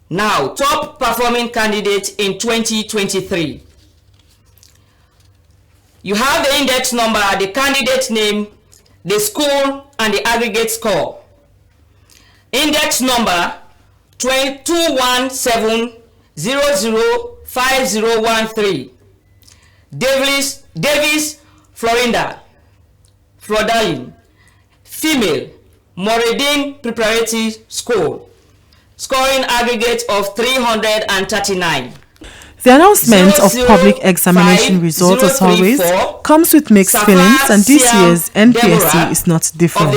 Now, top performing candidates in 2023. You have the index number, the candidate name, the school, and the aggregate score. Index number 217005013. Davis Florinda Flodalin, female, Moradin Preparatory School, scoring aggregate of 339. The announcement of public examination results, as always, comes with mixed feelings, and this year's Npse is not different.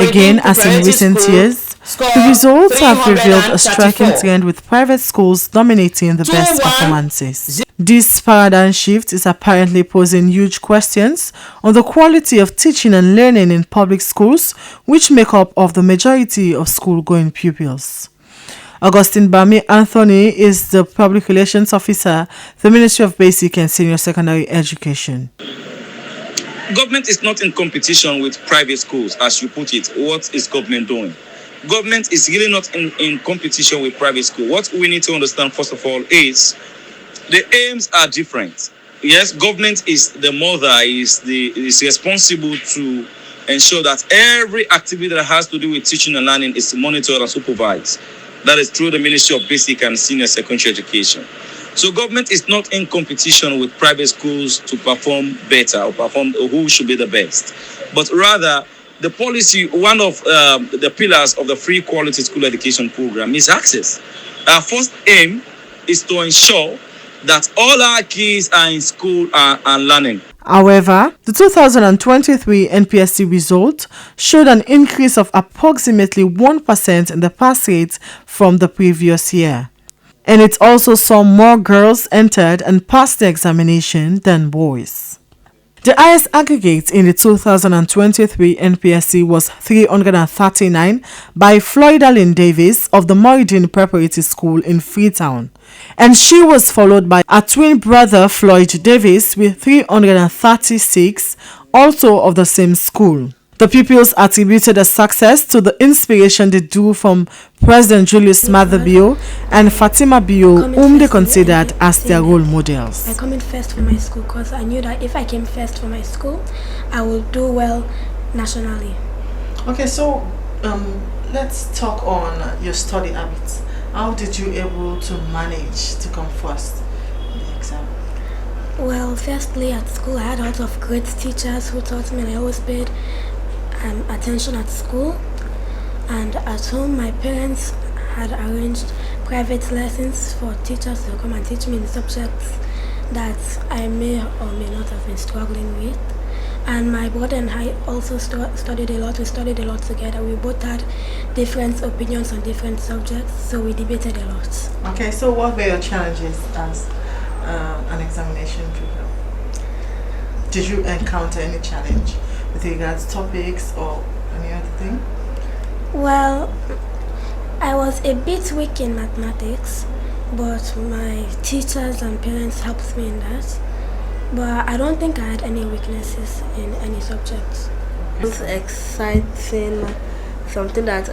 Again, as in recent years, the results have revealed a striking trend, with private schools dominating the best performances. This paradigm shift is apparently posing huge questions on the quality of teaching and learning in public schools, which make up of the majority of school-going pupils. Augustine Bami Anthony is the Public Relations Officer, the Ministry of Basic and Senior Secondary Education. Government is not in competition with private schools, as you put it. What is government doing? Government is really not in competition with private school. What we need to understand, first of all, is the aims are different. Yes, government is the mother, is responsible to ensure that every activity that has to do with teaching and learning is monitored and supervised. That is through the Ministry of Basic and Senior Secondary Education. So government is not in competition with private schools to perform better or perform who should be the best. But rather, the policy, one of the pillars of the free quality school education program is access. Our first aim is to ensure that all our kids are in school and learning. However, the 2023 Npse result showed an increase of approximately 1% in the pass rate from the previous year. And it also saw more girls entered and passed the examination than boys. The highest aggregate in the 2023 Npse was 339 by Floydalyn Davis of the Moradin Preparatory School in Freetown, and she was followed by her twin brother Floyd Davis with 336, also of the same school. The pupils attributed the success to the inspiration they drew from President Julius Maada Bio and Fatima Bio, whom they considered as their role models. I come in first for my school because I knew that if I came first for my school, I would do well nationally. Okay, so let's talk on your study habits. How did you able to manage to come first in the exam? Well, firstly at school I had a lot of great teachers who taught me, and I always paid attention at school. And at home my parents had arranged private lessons for teachers to come and teach me in subjects that I may or may not have been struggling with. And my brother and I also studied a lot. We studied a lot together. We both had different opinions on different subjects, so we debated a lot. Okay, so what were your challenges as an examination pupil? Did you encounter any challenge with regards to topics or any other thing? Well, I was a bit weak in mathematics, but my teachers and parents helped me in that. But I don't think I had any weaknesses in any subjects. It was exciting, something that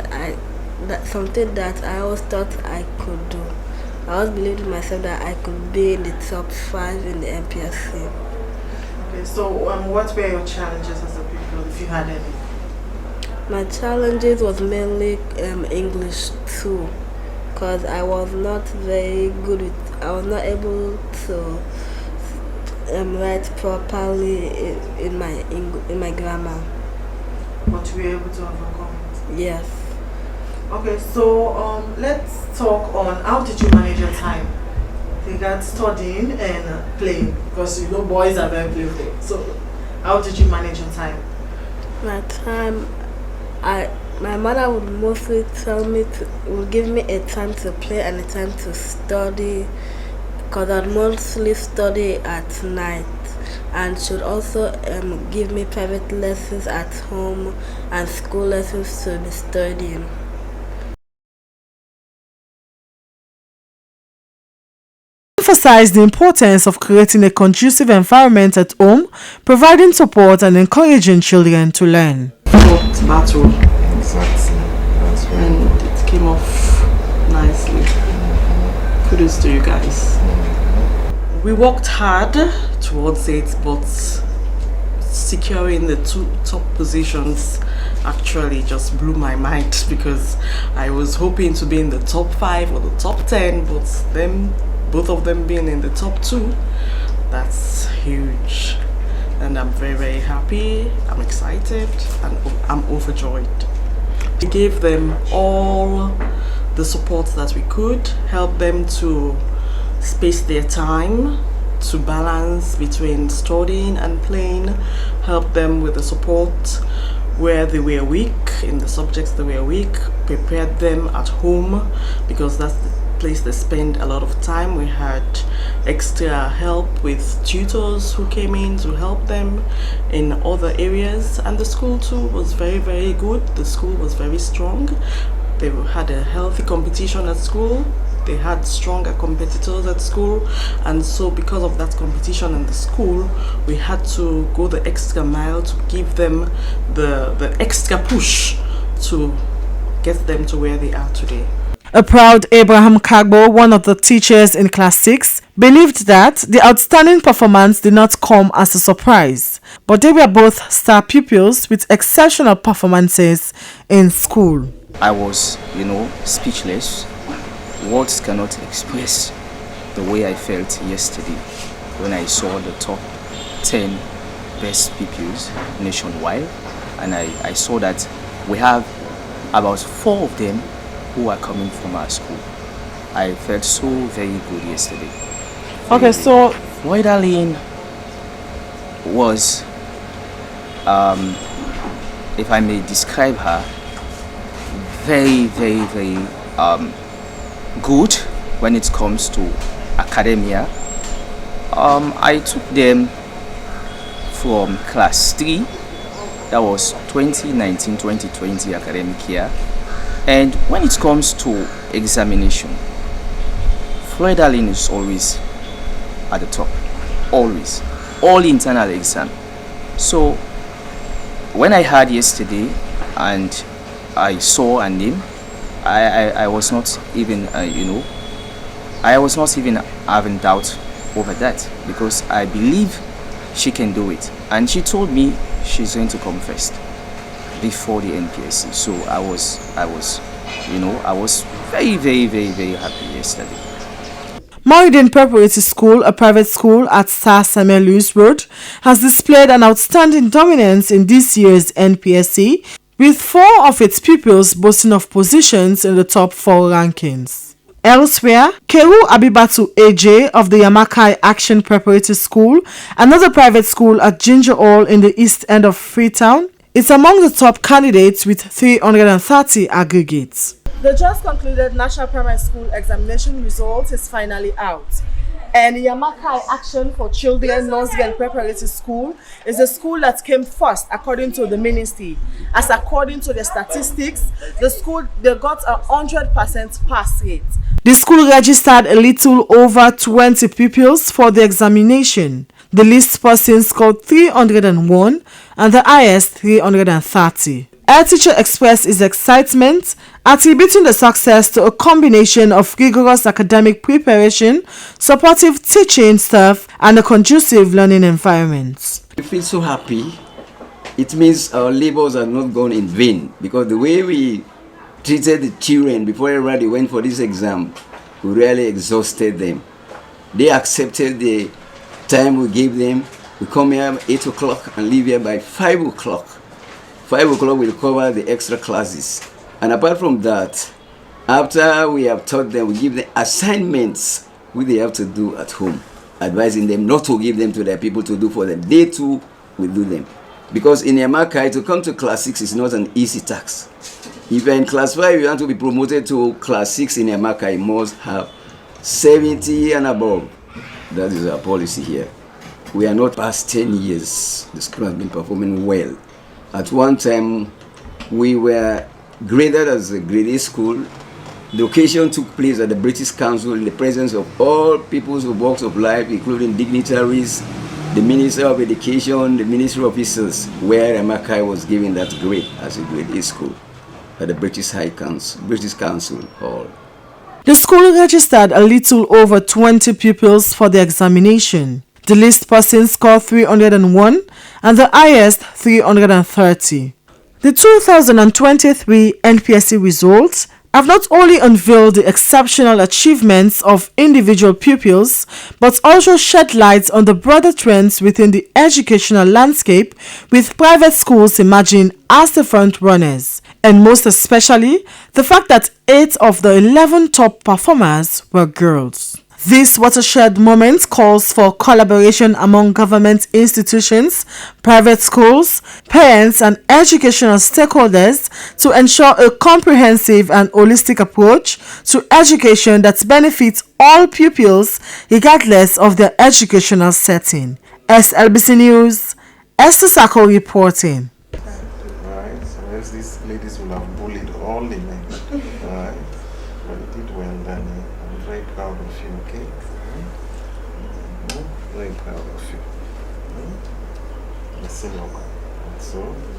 I always thought I could do. I always believed in myself that I could be in the top 5 in the Npse. Okay, so what were your challenges as a pupil, if you had any? My challenges was mainly English too, because I was not very good with. I was not able to write properly in my grammar. But you were able to overcome it? Yes. Okay, so let's talk on how did you manage your time? Regarding studying and playing, because you know boys are very playful. So how did you manage your time? My time, my mother would mostly would give me a time to play and a time to study, because I'd mostly study at night, and should also give me private lessons at home and school lessons to be studying. Emphasize the importance of creating a conducive environment at home, providing support and encouraging children to learn. Battle. Exactly. That's when it came off nicely. Congratulations to you guys. We worked hard towards it, but securing the 2 top positions actually just blew my mind, because I was hoping to be in the top 5 or the top 10, but both of them being in the top 2, that's huge. And I'm very, very happy, I'm excited, and I'm overjoyed. We gave them all the support that we could, help them to space their time, to balance between studying and playing, help them with the support where they were weak, in the subjects they were weak, prepared them at home, because that's the place they spend a lot of time. We had extra help with tutors who came in to help them in other areas, and the school too was very, very good. The school was very strong. They had a healthy competition at school. They had stronger competitors at school, and so because of that competition in the school, we had to go the extra mile to give them the extra push to get them to where they are today. A proud Abraham Kagbo, one of the teachers in Class 6, believed that the outstanding performance did not come as a surprise, but they were both star pupils with exceptional performances in school. I was, speechless. Words cannot express the way I felt yesterday when I saw the top 10 best pupils nationwide, and I saw that we have about 4 of them who are coming from our school. I felt so very good yesterday. Okay, so Floydalene was, if I may describe her, very, very, very good when it comes to academia. I took them from class 3, that was 2019-2020 academic year, and when it comes to examination, Floydalene is always at the top, always, all internal exam. So when I heard yesterday and I saw a name, I was not even, I was not even having doubt over that, because I believe she can do it. And she told me she's going to come first before the NPSC. So I was very, very, very, very happy yesterday. Moridin Preparatory School, a private school at Star Samuel Lewis Road, has displayed an outstanding dominance in this year's NPSC, with 4 of its pupils boasting of positions in the top 4 rankings. Elsewhere, Keru Abibatu AJ of the Yamakai Action Preparatory School, another private school at Ginger Hall in the east end of Freetown, is among the top candidates with 330 aggregates. The just concluded National Primary School examination result is finally out. And Yamakai Action for Children Nursery and Preparatory School is a school that came first according to the ministry. As according to the statistics, the school, they got 100% pass rate. The school registered a little over 20 pupils for the examination. The least person scored 301 and the highest 330. Our teacher expressed his excitement, attributing the success to a combination of rigorous academic preparation, supportive teaching staff, and a conducive learning environment. We feel so happy. It means our labors are not gone in vain, because the way we treated the children before everybody went for this exam, we really exhausted them. They accepted the time we gave them. We come here 8 o'clock and leave here by 5 o'clock. 5 o'clock we'll cover the extra classes. And apart from that, after we have taught them, we give them assignments which they have to do at home, advising them not to give them to their people to do for them. They too will do them. Because in Yamakai, to come to class 6 is not an easy task. If you're in class 5, you want to be promoted to class 6 in Yamakai, you must have 70 and above. That is our policy here. We are not past 10 years. The school has been performing well. At one time, we were graded as a grade A school. The occasion took place at the British Council in the presence of all peoples of walks of life, including dignitaries, the Minister of Education, the ministry officers, where Yamakai was given that grade as a grade A school at the British Council Hall. The school registered a little over 20 pupils for the examination. The least person scored 301 and the highest 330. The 2023 Npse results have not only unveiled the exceptional achievements of individual pupils, but also shed light on the broader trends within the educational landscape, with private schools emerging as the front runners, and most especially the fact that 8 of the 11 top performers were girls. This watershed moment calls for collaboration among government institutions, private schools, parents, and educational stakeholders to ensure a comprehensive and holistic approach to education that benefits all pupils regardless of their educational setting. SLBC News, Esther Sako reporting. Right, so as these ladies will have bullied all the men. Right, but you did well, Danny. I'm very proud of you, okay? Very proud of you. Listen, so